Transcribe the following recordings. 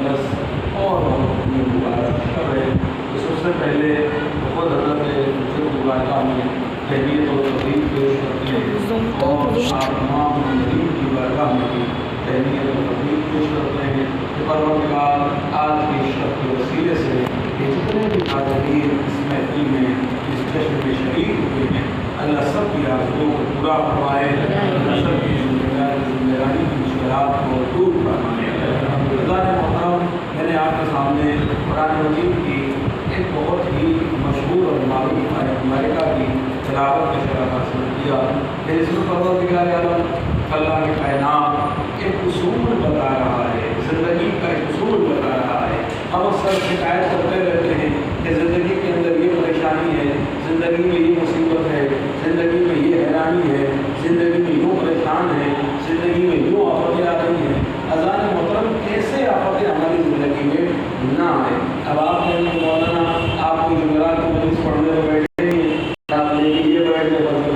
مقدس اور مبارک شب ہے. سب سے پہلے خود حضرت مبارکہ میں تحیت و تقریب پیش کرتے ہیں اور آپ تمام مندرین کی بارگاہ میں بھی تحیت و تقریب پیش کرتے ہیں کہ پروردگار آج کی شب کے وسیلے سے کہ جتنے بھی حاضرین اس محفل میں اس جشن میں شریک ہوئے ہیں اللہ سب کی آرزوؤں کو پورا فرمائے, اللہ سب کی زندگانی کی مشکلات کو دور فرمائے. خدائے محترم, میں نے آپ کے سامنے قرآن مجید کی ایک بہت ہی مشہور اور معروف ملکہ کی تلاوت کا شرف حاصل کیا کہ اس میں پروردگار عالم اللہ کے کائنات ایک اصول بتا رہا ہے, زندگی کا ایک اصول بتا رہا ہے. ہم اکثر شکایت کرتے رہتے ہیں کہ زندگی کے اندر یہ پریشانی ہے, زندگی میں یہ مصیبت ہے, زندگی میں یہ حیرانی ہے, زندگی میں یوں پریشان ہے, زندگی میں یوں آفتیں آ رہی ہیں. اذان محترم کیسے آفتیں ہماری زندگی میں نہ آئے. اب آپ کہیں گے مولانا آپ کو جمعرات کی مجلس پڑھنے میں بیٹھے نہیں ہیں, آپ نے یہ بیٹھ کے پڑھتے.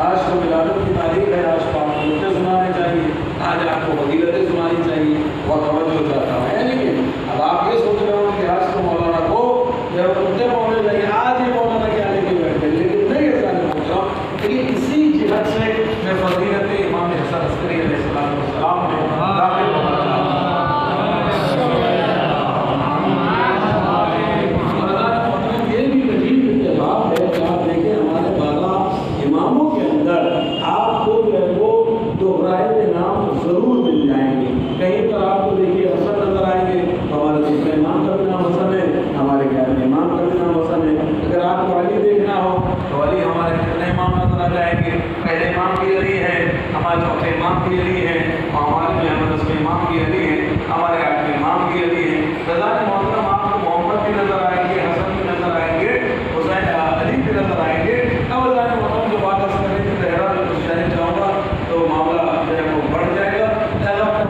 آج تو ولادت کی تاریخ ہے, آج تو آپ کو نقطے سنانے چاہیے, آج آپ کو فضیلتیں سنانی چاہیے, بہت توجہ چاہتا ہے. لیکن اب آپ یہ سوچ رہے ہو کہ آج تو مولانا کو نقطے پڑھنے چاہیے, آج یہ مولانا کیا لے کے بیٹھے, لیکن نہیں ایسا نہیں پوچھ رہا. لیکن اسی جہت سے میں فضیلت امام حسن عسکری علیہ السلام میں داخل ہونا چاہتا ہوں. ضرور مل جائیں گے. کہیں پر آپ کو دیکھیے حسن نظر آئیں گے, ہمارے دوسرے امام کا بھی نام حسن ہے, ہمارے گھر امام کا بھی نام حسن ہے. اگر آپ کو علی دیکھنا ہو تو علی ہمارے کتنے امام نظر آ جائیں گے. پہلے امام کی علی ہے, ہمارے چوتھے امام کی علی ہے, ہمارے محمد اسم امام کی علی ہے, ہمارے آٹھویں امام کی علی ہے. رضا محترم آپ کو محمد بھی نظر آئیں گے, حسن بھی نظر آئیں گے, حسین علی بھی نظر آئیں گے. اب رضا محترم جو بات کرنے کی تہرا میں کچھ کہنا چاہوں گا تو معاملہ جو ہے وہ بڑھ جائے گا.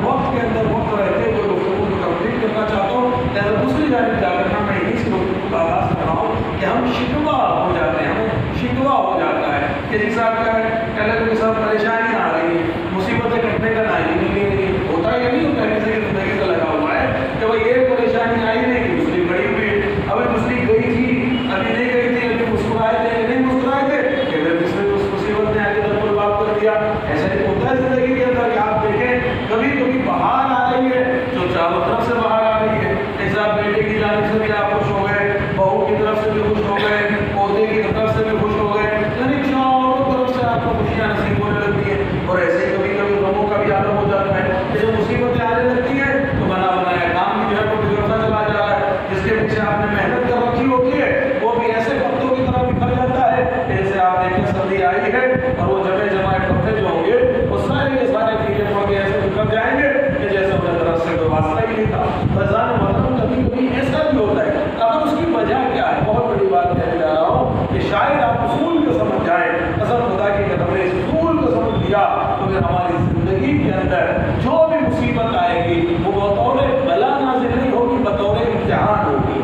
وقت کے اندر وقت رہتے ہوئے گفتگو کو کمپلیٹ کرنا چاہتا ہوں. لہٰذا دوسری جانب جا کر میں انہیں سے گفتگو کا آغاز کر رہا ہوں کہ ہم شکوہ ہو جاتے ہیں, ہمیں شکوہ ہو جاتا ہے کہ جی صاحب کیا ہے, پہلے تو سب پریشانیاں آ رہی ہیں, مصیبتیں کٹنے کا نام ہی نہیں لے رہی. ہوتا یہ نہیں ہوتا کسی کی زندگی سے لگا ہوا ہے کہ بھائی ایک پریشانی آئی نہیں کہ دوسری بڑی ہوئی ہے, ابھی دوسری گئی تھی, ابھی نہیں گئی تھی, ابھی مسکرائے تھے, نہیں مسکرائے تھے کہ پھر دوسرے اس مصیبت نے آگے تک برباد کر دیا. ایسا نہیں ہوتا ہے زندگی کے اندر کہ آپ دیکھیں کبھی کبھی بہار آ رہی ہے جو چاروں طرف سے بہار آ رہی ہے. ایسا بیٹے کی جانب سے بھی آپ خوش ہو گئے, بہو کی طرف سے بھی خوش ہو گئے, پودے کی طرف سے بھی خوش ہو گئے, یعنی چاروں طرف سے آپ کو خوشیاں نصیب ہونے لگتی ہیں. اور ایسے ہی کبھی کبھی غموں کا بھی عالم ہو جاتا ہے کہ جب مصیبتیں آنے لگتی ہیں تو بنا بنایا کام بھی جو ہے وہ بگڑتا چلا جا رہا ہے. جس کے پیچھے آپ نے محنت کر رکھی ہوتی ہے وہ بھی ایسے پتوں کی طرح بکھر جاتا ہے جیسے آپ دیکھیں سردی آئی ہے اور وہ جمے جمائے پتے جو ہوں گے وہ سارے کے سارے کیڑے پڑ کے ایسے بکھر جائیں گے کہ جیسے انہیں طرف سے کوئی واسطہ ہی نہیں تھا. رضان محترم کبھی کبھی ایسا بھی ہوتا ہے. اب اس کی وجہ کیا ہے, بہت بڑی بات کہنے جا رہا ہوں کہ شاید آپ اصول کو سمجھ جائیں. اصل خدا کی قدم نے اس اصول کو سمجھ لیا تو پھر ہماری زندگی کے اندر جو بھی مصیبت آئے گی وہ بطور بلا نازل نہیں ہوگی, بطور امتحان ہوگی.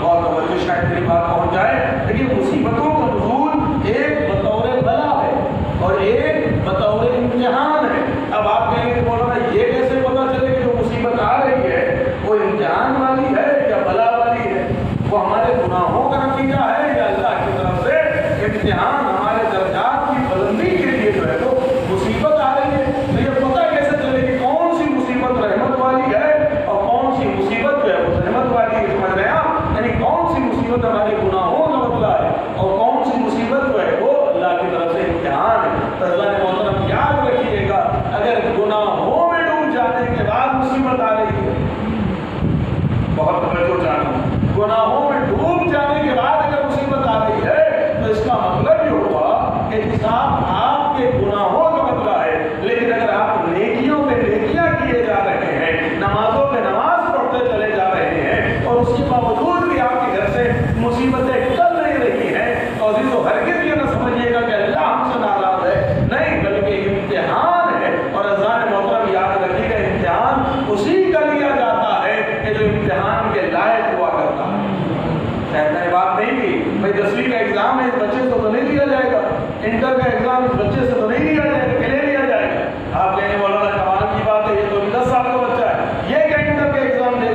اور توجہ شاید میری بات پہنچ جائے. لیکن مصیبتوں کا نزول ایک بطور بلا ہے اور ایک بطور امتحان ہے. اب آپ کہیں گے مولانا یہ کیسے پتا چلے کہ جو مصیبت آ رہی ہے وہ امتحان والی ہے یا بلا والی ہے, وہ ہمارے گناہوں کا نتیجہ ہے یا اللہ کی طرف سے امتحان ہمارے درجات کی بلندی کے لیے جو ہے تو مصیبت آ رہی ہے. تو یہ پتہ کیسے چلے کہ کون سی مصیبت رحمت والی ہے اور کون سی مصیبت جو ہے وہ رحمت والی ہے. سمجھ رہے ہیں آپ, یعنی کون سی مصیبت ہمارے گناہوں کا بدلہ ہے اور کون سی مصیبت جو ہے وہ اللہ کی طرف سے امتحان ہے. رضوان محترم یاد رکھیے گا, اگر گناہوں میں ڈوب جانے کے بعد مصیبت آ رہی ہے, بہت توجہ چاہتا ہوں, گناہوں میں ڈوب جانے کے بعد اگر مصیبت آ رہی ہے تو اس کا مطلب یہ ہوا کہ صاحب آپ کے گناہوں کا بدلہ ہے. لیکن اگر آپ نیکیوں پہ نیکیاں کیے جا رہے ہیں, نمازوں پہ نماز پڑھتے چلے جا رہے ہیں اور اس کے باوجود بھی آپ کے گھر سے مصیبتیں ٹل نہیں رہی ہیں, تو عزیزو ہرگز یہ نہ سمجھیے گا کہ اللہ ہم سے ناراض ہے, نہیں بلکہ امتحان ہے. اور اذان محترم یاد رکھیے گا, امتحان اسی کا لیا جاتا ہے کہ جو امتحان کے لائق ہوا کرتا ہے. شاید میں نے بات نہیں کی بھائی 10ویں کا ایگزام ہے, اس بچے سے تو نہیں لیا جائے گا, انٹر کا ایگزام اس بچے سے تو نہیں لیا جائے گا, کہ لیا جائے گا. آپ کہیں مولانا کمال کی بات ہے, یہ تو 10 سال کا بچہ ہے, یہ کیا انٹر کا ایگزام دے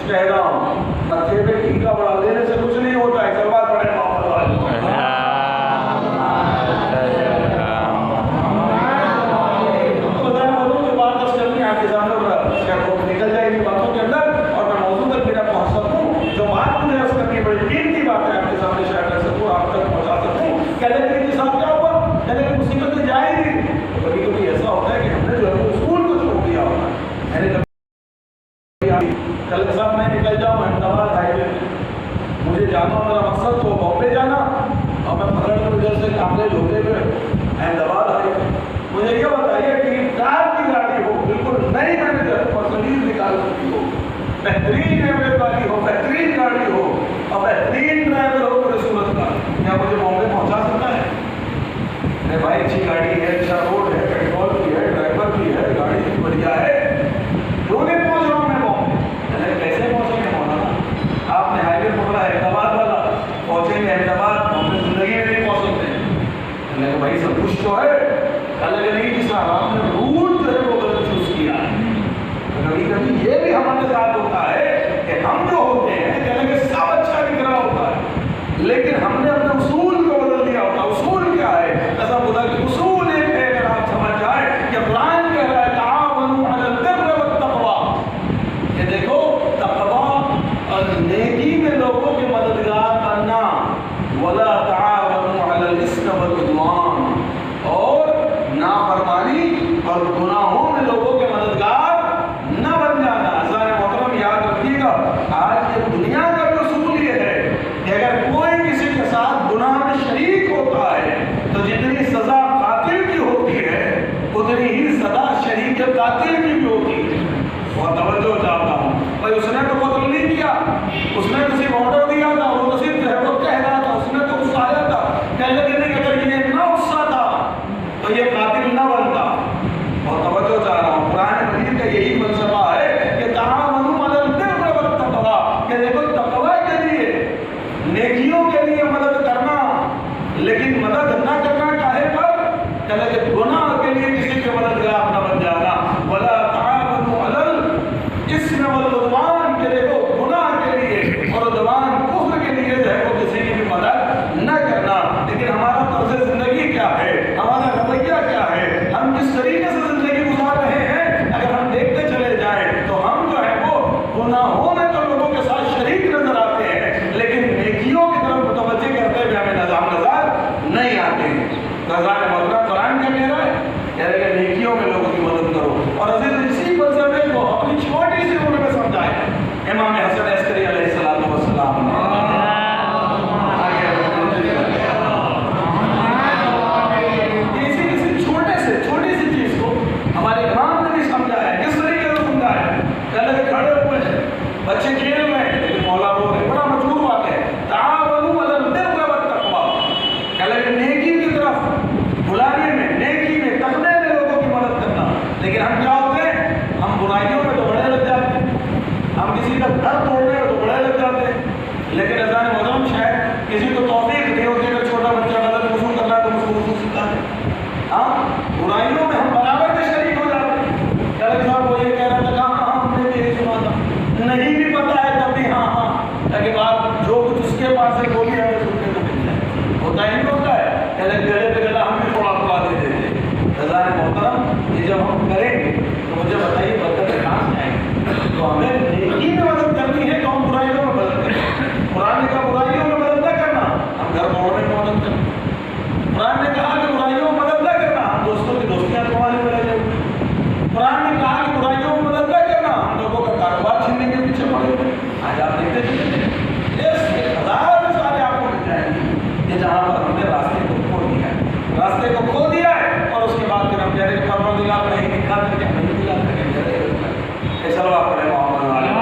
कह रहा हूँ, मत्थे पे टीका बढ़ा देने से कुछ नहीं होता है। सब बात बड़े निकल जाएगी बातों के अंदर और मैं मौजूद तक मेरा पहुंच सकूं, जो बात मुझे अर्ज करनी बड़ी कीमती बात है आपके सामने शेयर कर सकूं, आप तक पहुंचा सकूं। कहने के साथ क्या हुआ, कहने की मुसीबत में जाएगी। तो कभी कभी ऐसा होता है कि हमने जो है स्कूल को छोड़ दिया होता है। मैंने कल साहब मैं निकल जाऊँ अहमदाबाद हाईवे पे, मुझे जाना मेरा मकसद तो बॉम्बे जाना और मैं पकड़ कर उधर से कामले होते हुए अहमदाबाद हाईवे। मुझे ये बताइए कि कार की गाड़ी हो, बिल्कुल नई मैंने मर्सिडीज निकाल सकती हो, बेहतरीन एवरेज वाली हो, बेहतरीन गाड़ी हो और बेहतरीन ड्राइवर हो पूरे सूरत का, क्या मुझे बॉम्बे पहुंचा सकता है? अरे भाई अच्छी गाड़ी है, अच्छा रोड है, पेट्रोल भी है, ड्राइवर भी है, गाड़ी भी बढ़िया है, क्यों नहीं पहुंच रहा हूँ मैं बॉम्बे? अरे कैसे पहुंचेंगे मौलाना? आपने हाईवे पकड़ा अहमदाबाद वाला, पहुंचेंगे अहमदाबाद, बॉम्बे जिंदगी में नहीं पहुंच सकते। मैंने कहा भाई सब कुछ तो है, अलग नहीं कि साहब आपने रूट जो है वो गलत चूज किया है। कभी कभी ये भी हमारे साथ होता है कि हम जो होते हैं कहने के सब अच्छा दिख रहा होता है, लेकिन हमने अपने उसूल को बदल दिया होता है। उसूल क्या है? ऐसा बोला कि उसूल एक है, अगर आप समझ जाए कि कुरान कह रहा है ताअवनु अलल बिर्रि वत तक़वा, ये देखो तक़वा और नेकी में लोगों के मददगार बनना, वला ताअवनु अलल इस्म वल उद्वान, और नाफरमानी और गुनाहों में लोगों के मददगार न बन जाना। अज़ान मोहतरम याद रखिएगा, आज ये दुनिया का भी उसूल ये है कि अगर कोई किसी के साथ गुनाह में शरीक होता है तो जितनी सजा कातिल की होती है उतनी ही सजा शरीक कातिल की भी होती है। बहुत तवज्जो चाहता हूँ भाई, उसने तो कत्ल नहीं किया, उसने तो सिर्फ ऑर्डर दिया था, वो तो सिर्फ कह रहा था, उसने तो उकसाया था, कहने के नहीं अगर ये ना गुस्सा था तो ये कातिल न बनता। और तवज्जो चाह रहा हूँ, कुरान मजीद का यही फलसफा है कि ताअवनु अलल बिर्रि वत तक़वा, कि देखो तक़वा के लिए, नेकियों के लिए मदद करना, लेकिन मदद न करना चाहे पर कहने के गुनाह के लिए किसी के मददगार न बन जाना। वला ताअवनु अलल इस्म वल उद्वान, के देखो गुनाह के लिए और उद्वान कुफ्र के लिए जो है वो किसी की भी मदद न करना। लेकिन हमारा तर्ज़ ज़िंदगी क्या है, हमारा रवैया क्या है, हम किस तरीके से जिंदगी गुजार रहे हैं, अगर हम देखते चले जाएं तो हम जो है वो गुनाहों में तो लोगों के साथ शरीक नजर आते हैं, लेकिन नेकियों की तरफ मुतवज्जे करते हुए हमें नजर नहीं आते हैं। अज़ान मोहतरम कुरान क्या कह रहा है? कह रहा है नेकियों में लोगों की मदद करो। और अज़ीज़ इसी फलसफे को अपनी छोटी सी उम्र में समझाया इमाम हसन अस्करी अलैहिस्सलातु वस्सलाम ने। छोटी सी चीज को हमारे इमाम ने भी समझाया, किस तरीके से समझाया? कहने खड़े हुए हैं, बच्चे खेल रहे हैं, लेकिन मौला रो रहे, बड़ा मशहूर बात है, ताअवनु अलल बिर्रि वत तक़वा, कहने नेकी की तरफ बुलाने में, नेकी में, तकवे में लोगों की मदद करना। लेकिन हम क्या होते हैं, हम बुराइयों में तो बड़े लग जाते हैं, हम किसी का घर तोड़ने में तो बड़े लग जाते हैं। लेकिन अज़ान मोहतरम शायद किसी को तौफीक नहीं होती कि छोटा बच्चा मदद वसूल करना है तो उसको सीखता है। हाँ, बुराइयों में हम बराबर में शरीक हो जाते हैं। कल साहब वो ये कह रहा था, हाँ हमने भी यही सुना था, नहीं भी पता है तब भी हाँ हाँ, ताकि बात जो कुछ उसके पास है वो भी हमें सुनने को मिल जाए। होता ही नहीं होता है, कहते गले पे गला हम भी थोड़ा थोड़ा दे देते। अज़ान मोहतरम ये जब हम करेंगे तो मुझे बताइए बरकतें कहाँ से आएंगी? तो हमें नेकी में मदद करनी है तो हम बुराइयों में मदद करें। कुरान का बुराइयों में मदद न करना, हम घर तोड़ने में मदद करें। कुरान ने कहा कि बुराइयों में मदद न करना, हम दोस्तों की दोस्तियां तोड़ने में लगे। कुरान ने कहा कि बुराइयों में मदद न करना, हम लोगों का कारोबार छीनने के पीछे पड़े। आज आप देखते चलिए हजार मिसालें आपको मिल जाएंगी कि जहाँ पर हमने रास्ते को खो दिया है, रास्ते को खो दिया है और उसके बाद फिर हम कह रहे परवरदिगार नहीं दिखा करके नहीं दिखा करके चलो आप पढ़े मोहम्मद वाले।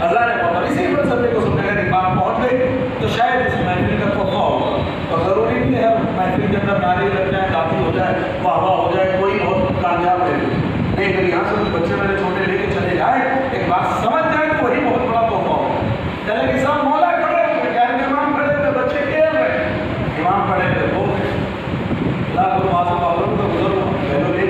अल्लाह ने बहुत इसी फलसफे को सुनने का इमाम पहुंच गए तो शायद इस महफिल का तोहफा होगा। और ज़रूरी नहीं है महफिल के अंदर नारे लग जाए, दादी हो जाए, वाह वाह हो जाए, कोई बहुत कामयाब है नहीं। अगर यहाँ से बच्चे मेरे छोटे लेके चले जाए, एक बात समझ जाए तो वही बहुत बड़ा तोहफा होगा। चले कि सब मौला खड़े हुए, क्या इमाम खड़े थे, बच्चे खेल रहे, इमाम खड़े थे, वो लाख मासूम तो गुजर पहले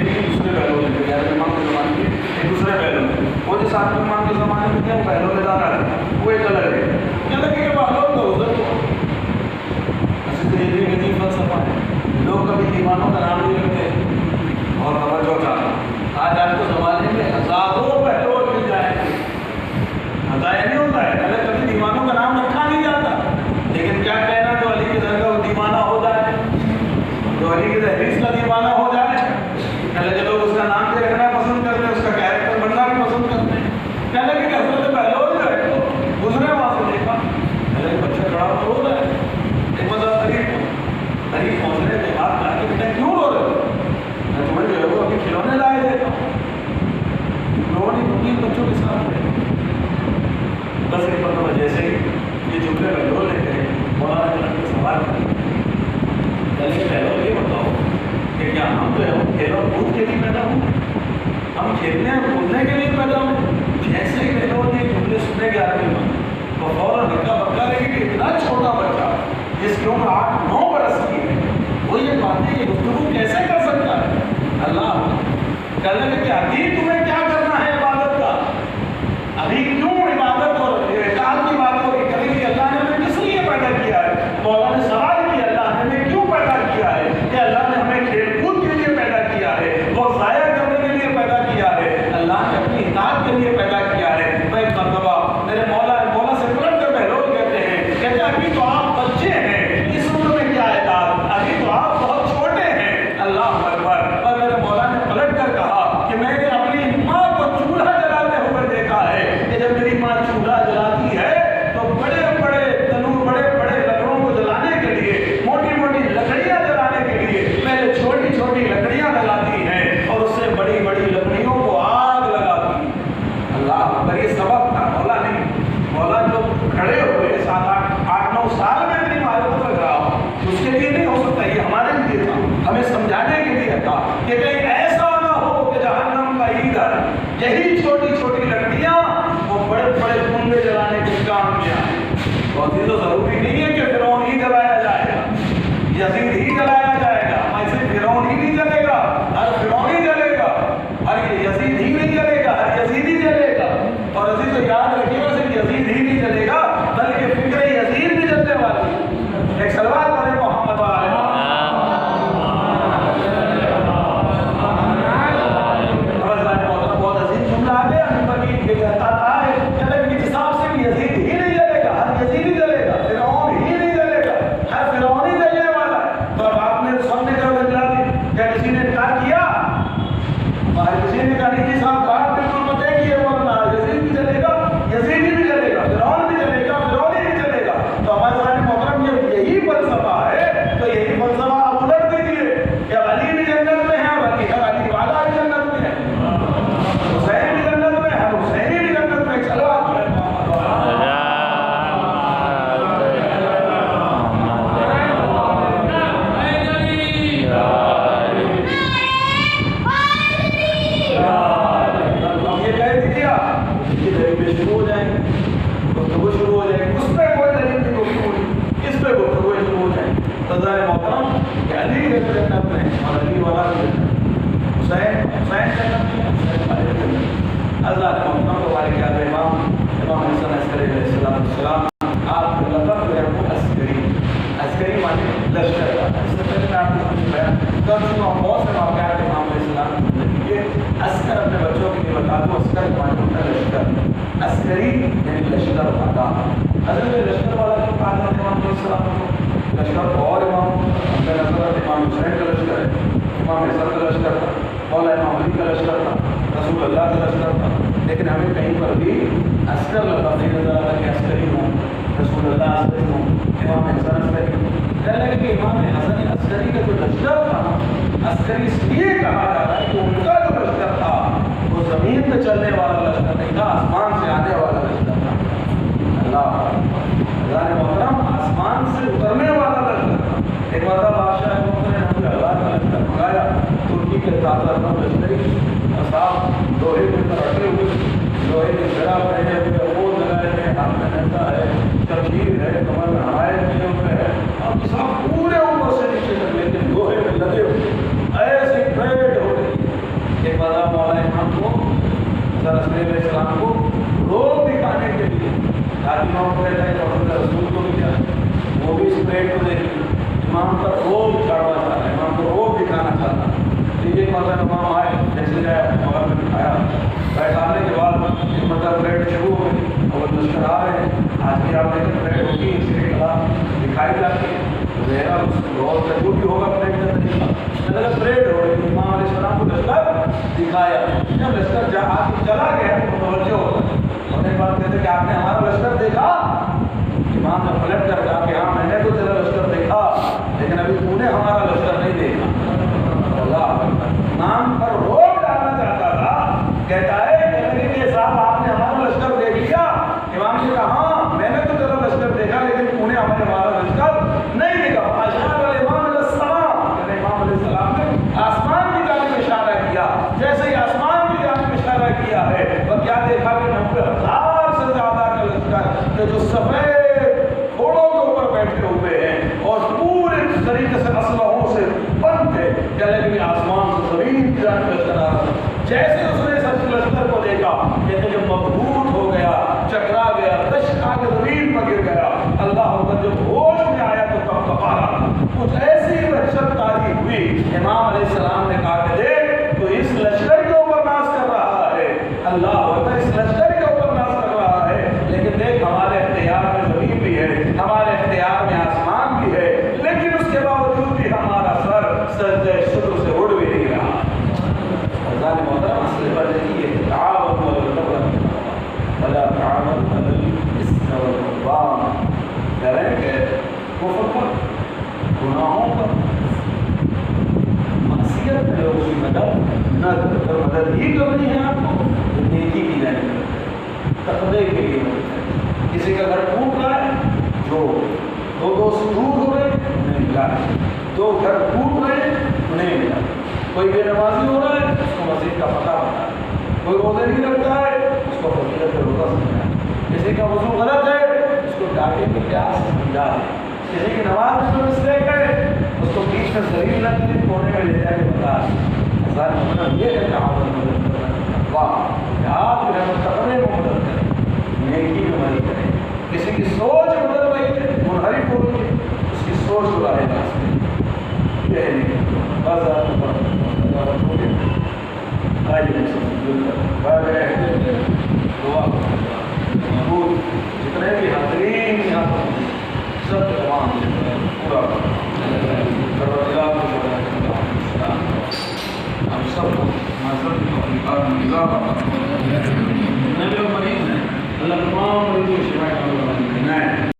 खेलों कूद के लिए पैदा हुए, हम खेलने और कूदने के लिए पैदा हुए। जैसे ही बहनों ने जुमले सुने 11वीं में तो फौरन हल्का पक्का लगे कि इतना छोटा बच्चा जिसकी उम्र 8-9 बरस की है वो ये बातें ये गुफ्तगू कैसे कर सकता है। अल्लाह कहने लगे कि अभी तुम्हें क्या करना है इबादत का, अभी क्यों इबादत और इताअत की बात हो रही करेगी। अल्लाह ने हमें किस लिए पैदा किया है। मौला ने सवाल किया अल्लाह ने हमें क्यों पैदा किया है कि अल्लाह ने हमें खेल कूद के लिए पैदा किया है, वो ज़ाया करने के लिए पैदा किया है, अल्लाह ने अपनी इताअत के लिए पैदा किया है। मैं एक मरतबा मेरे मौला से पलट कर बहलोल कहते हैं अभी तो आप बच्चे हैं, इस उम्र में क्या इताअत, अभी तो आप बहुत छोटे हैं। अल्लाह अकबर। और मेरे मौला ने पलट कर कहा कि मैंने अपनी माँ को चूल्हा जलाते हुए देखा है कि जब मेरी माँ चूल्हा जलाती है तो बड़े बड़े तनूर, बड़े बड़े लकड़ों को जलाने के लिए, मोटी मोटी लकड़ियाँ जलाने के लिए पहले छोटी छोटी लकड़ियाँ लगाती हैं और उससे बड़ी बड़ी लकड़ियों को आग लगाती है। अल्लाह पर ये सबक था, मौला नहीं। मौला जो खड़े हुए 7-8-9 साल में इतनी मालूम लग रहा हो उसके लिए नहीं हो सकता, ये हमारे लिए था, हमें समझाने के लिए था कि कहीं ऐसा ना हो कि जहन्नम का ईंधन यही छोटी छोटी लकड़ियाँ वो बड़े बड़े कुंडे जलाने के काम में आए। और ये तो जरूरी नहीं है कि फिरौन ही जलाया जाएगा, यजीद ही जलाया जाएगा, ऐसे फिरौन ही नहीं जलेगा, हर फिरौन ही जलेगा, हर यजीद ही नहीं जलेगा, हर यजीद ही जलेगा। और अजीज तो याद रखिएगा सिर्फ यजीद ही नहीं जलेगा बल्कि फिक्र यजीद भी जलने वाली। एक सलवात पढ़े मोहम्मद वाले बहुत अजीज जुमला आ गया इस हिसाब से भी यजीद ही नहीं जलेगा, हर यजीद ही जलेगा, फिरौन ही नहीं जलेगा, हर फिरौन ही जलने वाला है। तो अब आपने सामने का बदला दी, क्या किसी ने इनकार किया? किसी ने कहा नहीं साहब बात बिल्कुल पता है कि बोलना यजीद भी जलेगा, यजीद भी जलेगा, फिरौन भी जलेगा, फिरौन ही भी जलेगा। तो हमारे सामने मोहतरम यही फलसफा है, तो यही फलसफा आप उलट दीजिए कि अली भी जन्नत में है, बल्कि अली वाला भी जन्नत में है, हुसैन भी जन्नत में है, हुसैनी भी जन्नत में। चलो शुरू हो जाएंगे, गुफ्तगू शुरू हो जाएगी, उस पर कोई दलील नहीं, गुफ्तगू इस पर गुफ्तगू शुरू हो जाएगी। तो ज़ाहिर मोहतरम कि अली जन्नत में और अली वाला हुसैन जन्नत में, हुसैन वाले जन्नत। अल्लाह ने मोहतरम को वाले क्या इमाम हसन अस्करी अलैहिस्सलाम आपका लक़ब जो है वो अस्करी माने लश्कर का। इससे पहले मैं आपको समझाया कर चुका हूँ बहुत से वाक़यात इमाम अलैहिस्सलाम ये अस्कर अपने बच्चों के लिए बता दो। अस्कर माने होता है लश्कर, अस्करी यानी लश्कर वाला। हज़रत लश्कर वाला क्यों कहा था इमाम अलैहिस्सलाम को? लश्कर और इमाम अपने नज़र इमाम हुसैन का लश्कर है, इमाम हसन का लश्कर था, मौला इमाम अली का लश्कर था, रसूल अल्लाह का लश्कर था। लेकिन हमें कहीं पर भी अस्कर लगा नहीं नजर आता कि अस्करी हूँ, रसूल अल्लाह अस्करी हूँ, इमाम हसन अस्करी हूँ। कहने कि इमाम हसन अस्करी का जो लश्कर था, अस्करी इसलिए कहा जाता है कि उनका जो लश्कर था वो ज़मीन पे चलने वाला लश्कर नहीं था, आसमान से आने वाला लश्कर था। अल्लाह ने मोहतरम आसमान से उतरने वाला लश्कर था। एक बार बादशाह ने मुझे अल्लाह का लश्कर मंगाया, तुर्की के ताज़ा लश्करी साहब लोहे के रखे हुए, लोहे के जड़ा पहने हुए, वो लगाए हुए, हाथ में डंडा है, शमशीर है, कमर में हमारे किए हुए है, अब सब पूरे ऊपर से नीचे तक लेकिन लोहे में लगे हुए ऐसे परेड हो रही। एक बार मौला इमाम को सलाम को रोब दिखाने के लिए इमाम को कहता है रसूल को भी क्या वो भी इस परेड को देख इमाम का रोब चढ़वा चाहता है, इमाम को रोब दिखाना चाहता है। एक मतलब इमाम आए, जैसे जाए मगर में बिठाया, बैठाने के बाद एक मतलब परेड शुरू हो गई और लश्कर आ रहे हैं। आज की आप देखें परेड होती है, इसलिए कला दिखाई जाती है, ज़हरा बहुत जो भी होगा परेड का तरीका मतलब परेड हो रही। इमाम अलैहिस्सलाम को लश्कर दिखाया, जब लश्कर आगे चला गया तो तवज्जो होने बाद कहते कि आपने हमारा लश्कर देखा? इमाम ने पलट कर कहा कि हाँ मैंने तो तेरा लश्कर देखा, लेकिन अभी तूने हमारा लश्कर नहीं देखा। इमाम पर रोक डालना चाहता था, कहता है कि साहब आपने हमारा लश्कर देख लिया? इमाम ने कहा हाँ मैंने तो तेरा लश्कर देखा, लेकिन तूने हमारा लश्कर नहीं देखा। इमाम अलैहिस्सलाम ने आसमान की जानिब جیسے ہی آسمان کی جانب اشارہ کیا ہے اور کیا دیکھا کہ 90,000 سے زیادہ کا لشکر کہ جو سفید گھوڑوں کے اوپر بیٹھے ہوئے ہیں اور پورے طریقے سے اسلحوں سے بند ہے، چلے بھی آسمان سے زمین کی جانب اشارہ۔ جیسے اس نے اس لشکر کو دیکھا کہتے جب مبہوت ہو گیا، چکرا گیا، دشکا کے زمین پر گر گیا، اللہ اکبر، جب ہوش میں آیا تو کب کبارا کچھ ایسی وحشت تاری ہوئی۔ امام علیہ السلام نے کہا کہ دیکھ تو اس لشکر کے اوپر ناز کر رہا ہے، اللہ اکبر، اس لشکر کے اوپر ناز کر رہا ہے، لیکن دیکھ ہمارے اختیار میں زمین بھی ہے، ہمارے اختیار میں آسمان بھی ہے، لیکن اس کے باوجود بھی ہمارا سر سجدہ شکر سے اڑ بھی نہیں رہا۔ حضرات محترم، اصل بات یہ ہے تعاون ولا تعاون علی الاثم والعدوان، کریں کہ کفر پر، گناہوں پر، معصیت میں لوگوں کی مدد نہ کرو۔ اگر مدد ہی کرنی ہے آپ کو تو نیکی کی جائے، تقوی کے لیے مدد کریں۔ کسی کا گھر ٹوٹ رہا ہے، جو دو دوست ٹوٹ ہو رہے انہیں ملا، دو گھر ٹوٹ رہے انہیں ملا، کوئی بے نمازی ہو رہا ہے اس کو مسجد کا پتہ بتا، کوئی روزے نہیں رکھتا ہے اس کو فضیلت کا روزہ سمجھا، کسی کا وضو غلط ہے اس کو ڈانٹے کے پیار سے سمجھا دے، کسی کی نماز میں مسٹیک ہے اس کو بیچ میں زلیل نہ کرے، کونے میں لے جا کے بتا دے۔ مطلب یہ ہے تعاون مدد کرنا، واہ، آپ جو ہے تقوی میں مدد کریں، نیکی میں مدد کریں۔ کسی کی سوچ بدل رہی ہے، منحرف ہو رہی ہے، اس کی سوچ کو راہ راست یہ ہے نہیں بس جتنے بھی حاضرین یہاں پر سب تمام پورا ہم سب کو مریض ہیں اللہ تمام مریضوں کی شفا